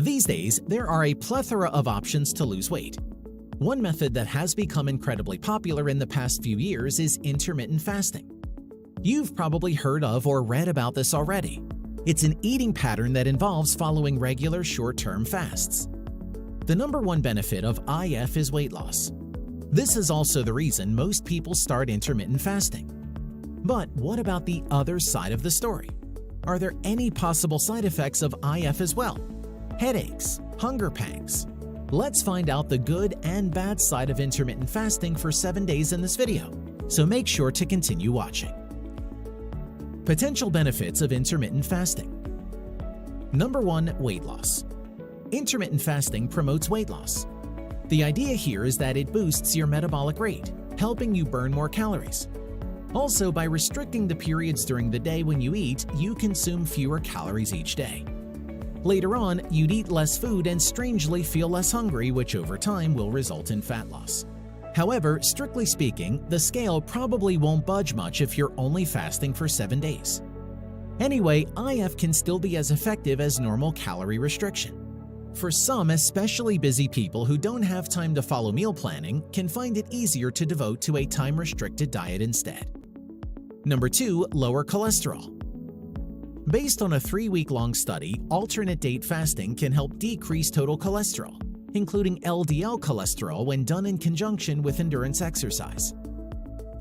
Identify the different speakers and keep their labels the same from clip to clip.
Speaker 1: These days, there are a plethora of options to lose weight. One method that has become incredibly popular in the past few years is intermittent fasting. You've probably heard of or read about this already. It's an eating pattern that involves following regular short-term fasts. The number one benefit of IF is weight loss. This is also the reason most people start intermittent fasting. But what about the other side of the story? Are there any possible side effects of IF as well? Headaches, hunger pangs. Let's find out the good and bad side of intermittent fasting for 7 days in this video, so make sure to continue watching. Potential benefits of intermittent fasting. Number 1. Weight loss. Intermittent fasting promotes weight loss. The idea here is that it boosts your metabolic rate, helping you burn more calories. Also, by restricting the periods during the day when you eat, you consume fewer calories each day. Later on, you'd eat less food and strangely feel less hungry, which over time will result in fat loss. However, strictly speaking, the scale probably won't budge much if you're only fasting for 7 days. Anyway, IF can still be as effective as normal calorie restriction. For some especially busy people who don't have time to follow meal planning can find it easier to devote to a time-restricted diet instead. Number 2. Lower cholesterol. Based on a 3-week-long study, alternate date fasting can help decrease total cholesterol, including LDL cholesterol when done in conjunction with endurance exercise.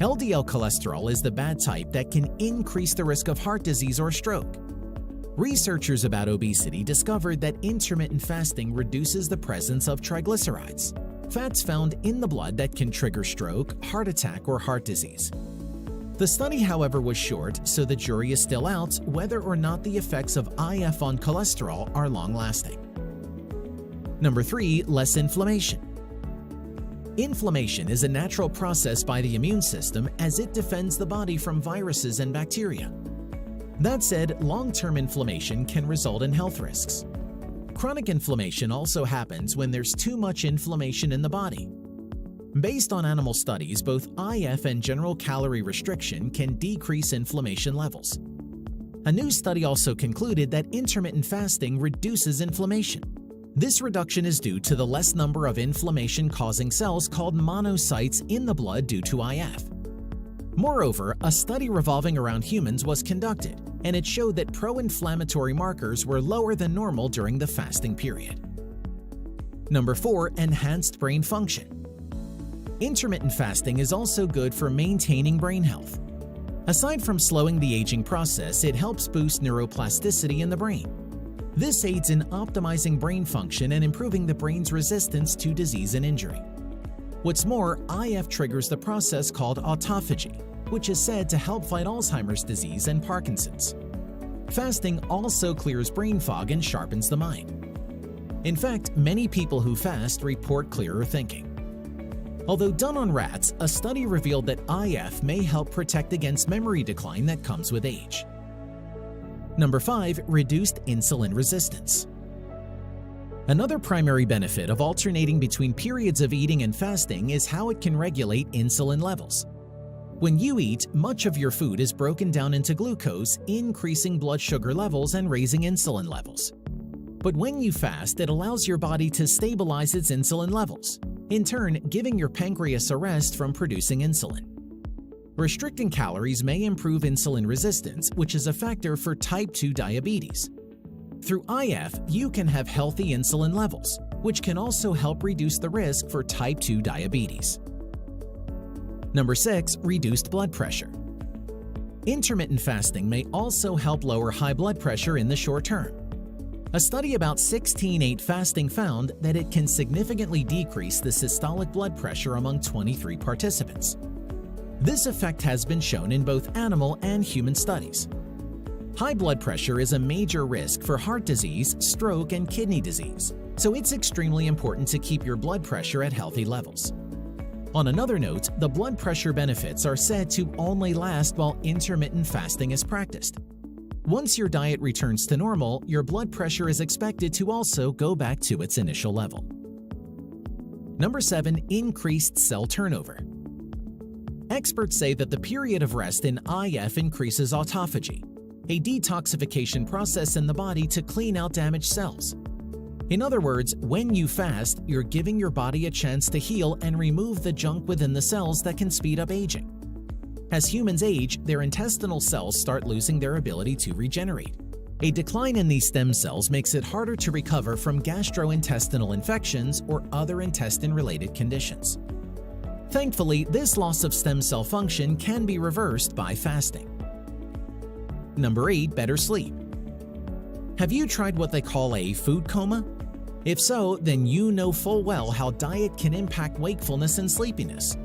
Speaker 1: LDL cholesterol is the bad type that can increase the risk of heart disease or stroke. Researchers about obesity discovered that intermittent fasting reduces the presence of triglycerides, fats found in the blood that can trigger stroke, heart attack, or heart disease. The study, however, was short, so the jury is still out whether or not the effects of IF on cholesterol are long-lasting. Number 3. Less inflammation. Inflammation is a natural process by the immune system as it defends the body from viruses and bacteria. That said, long-term inflammation can result in health risks. Chronic inflammation also happens when there's too much inflammation in the body. Based on animal studies, both IF and general calorie restriction can decrease inflammation levels. A new study also concluded that intermittent fasting reduces inflammation. This reduction is due to the less number of inflammation-causing cells called monocytes in the blood due to IF. Moreover, a study revolving around humans was conducted, and it showed that pro-inflammatory markers were lower than normal during the fasting period. Number 4. Enhanced brain function. Intermittent fasting is also good for maintaining brain health. Aside from slowing the aging process, it helps boost neuroplasticity in the brain. This aids in optimizing brain function and improving the brain's resistance to disease and injury. What's more, IF triggers the process called autophagy, which is said to help fight Alzheimer's disease and Parkinson's. Fasting also clears brain fog and sharpens the mind. In fact, many people who fast report clearer thinking. Although done on rats, a study revealed that IF may help protect against memory decline that comes with age. Number 5. Reduced insulin resistance. Another primary benefit of alternating between periods of eating and fasting is how it can regulate insulin levels. When you eat, much of your food is broken down into glucose, increasing blood sugar levels and raising insulin levels. But when you fast, it allows your body to stabilize its insulin levels, in turn giving your pancreas a rest from producing insulin. Restricting calories may improve insulin resistance, which is a factor for type 2 diabetes. Through IF, you can have healthy insulin levels, which can also help reduce the risk for type 2 diabetes. Number 6. Reduced blood pressure. Intermittent fasting may also help lower high blood pressure in the short term. A study about 16-8 fasting found that it can significantly decrease the systolic blood pressure among 23 participants. This effect has been shown in both animal and human studies. High blood pressure is a major risk for heart disease, stroke, and kidney disease, so it's extremely important to keep your blood pressure at healthy levels. On another note, the blood pressure benefits are said to only last while intermittent fasting is practiced. Once your diet returns to normal, your blood pressure is expected to also go back to its initial level. Number 7. Increased cell turnover. Experts say that the period of rest in IF increases autophagy, a detoxification process in the body to clean out damaged cells. In other words, when you fast, you're giving your body a chance to heal and remove the junk within the cells that can speed up aging. As humans age, their intestinal cells start losing their ability to regenerate. A decline in these stem cells makes it harder to recover from gastrointestinal infections or other intestine-related conditions. Thankfully, this loss of stem cell function can be reversed by fasting. Number 8. Better sleep. Have you tried what they call a food coma? If so, then you know full well how diet can impact wakefulness and sleepiness.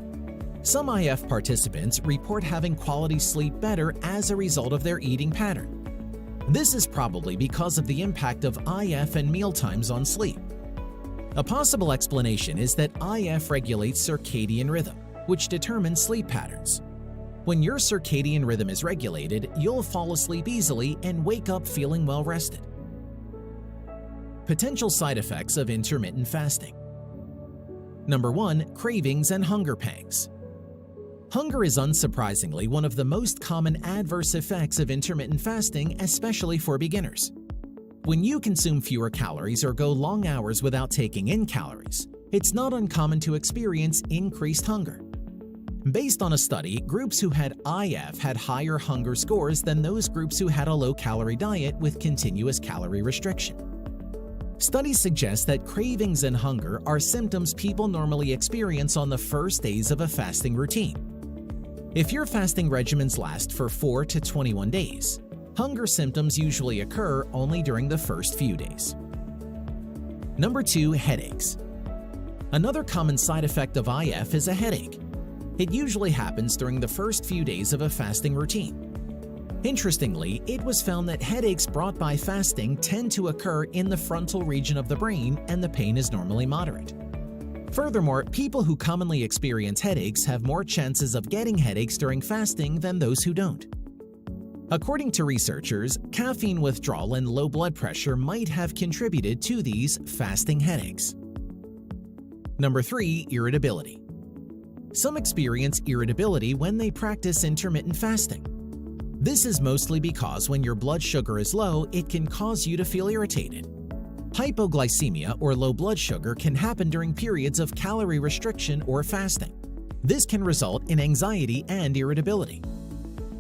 Speaker 1: Some IF participants report having quality sleep better as a result of their eating pattern. This is probably because of the impact of IF and mealtimes on sleep. A possible explanation is that IF regulates circadian rhythm, which determines sleep patterns. When your circadian rhythm is regulated, you'll fall asleep easily and wake up feeling well rested. Potential side effects of intermittent fasting. Number 1. Cravings and hunger pangs. Hunger is unsurprisingly one of the most common adverse effects of intermittent fasting, especially for beginners. When you consume fewer calories or go long hours without taking in calories, it's not uncommon to experience increased hunger. Based on a study, groups who had IF had higher hunger scores than those groups who had a low-calorie diet with continuous calorie restriction. Studies suggest that cravings and hunger are symptoms people normally experience on the first days of a fasting routine. If your fasting regimens last for 4 to 21 days, hunger symptoms usually occur only during the first few days. Number 2. Headaches. Another common side effect of IF is a headache. It usually happens during the first few days of a fasting routine. Interestingly, it was found that headaches brought by fasting tend to occur in the frontal region of the brain, and the pain is normally moderate. Furthermore, people who commonly experience headaches have more chances of getting headaches during fasting than those who don't. According to researchers, caffeine withdrawal and low blood pressure might have contributed to these fasting headaches. Number 3. Irritability. Some experience irritability when they practice intermittent fasting. This is mostly because when your blood sugar is low, it can cause you to feel irritated. Hypoglycemia or low blood sugar can happen during periods of calorie restriction or fasting. This can result in anxiety and irritability.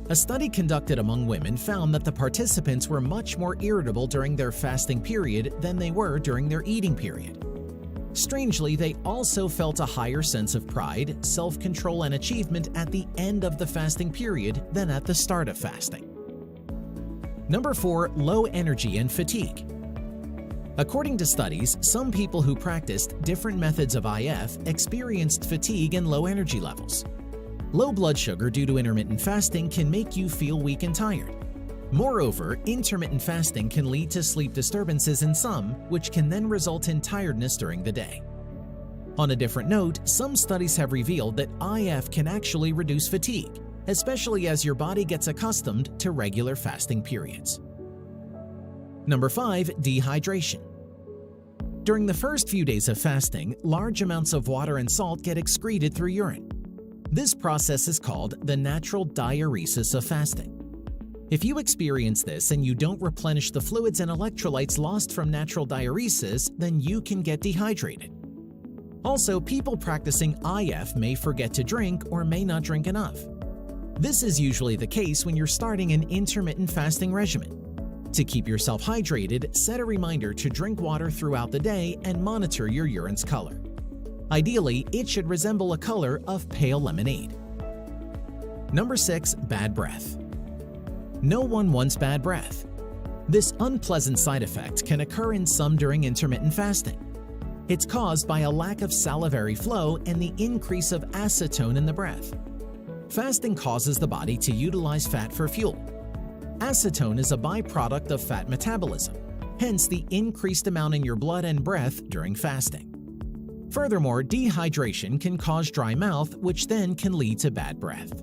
Speaker 1: A study conducted among women found that the participants were much more irritable during their fasting period than they were during their eating period. Strangely, they also felt a higher sense of pride, self-control, and achievement at the end of the fasting period than at the start of fasting. Number 4. Low energy and fatigue. According to studies, some people who practiced different methods of IF experienced fatigue and low energy levels. Low blood sugar due to intermittent fasting can make you feel weak and tired. Moreover, intermittent fasting can lead to sleep disturbances in some, which can then result in tiredness during the day. On a different note, some studies have revealed that IF can actually reduce fatigue, especially as your body gets accustomed to regular fasting periods. Number 5. Dehydration. During the first few days of fasting, large amounts of water and salt get excreted through urine. This process is called the natural diuresis of fasting. If you experience this and you don't replenish the fluids and electrolytes lost from natural diuresis, then you can get dehydrated. Also, people practicing IF may forget to drink or may not drink enough. This is usually the case when you're starting an intermittent fasting regimen. To keep yourself hydrated, set a reminder to drink water throughout the day and monitor your urine's color. Ideally, it should resemble a color of pale lemonade. Number 6. Bad breath. No one wants bad breath. This unpleasant side effect can occur in some during intermittent fasting. It's caused by a lack of salivary flow and the increase of acetone in the breath. Fasting causes the body to utilize fat for fuel. Acetone is a byproduct of fat metabolism, hence the increased amount in your blood and breath during fasting. Furthermore, dehydration can cause dry mouth, which then can lead to bad breath.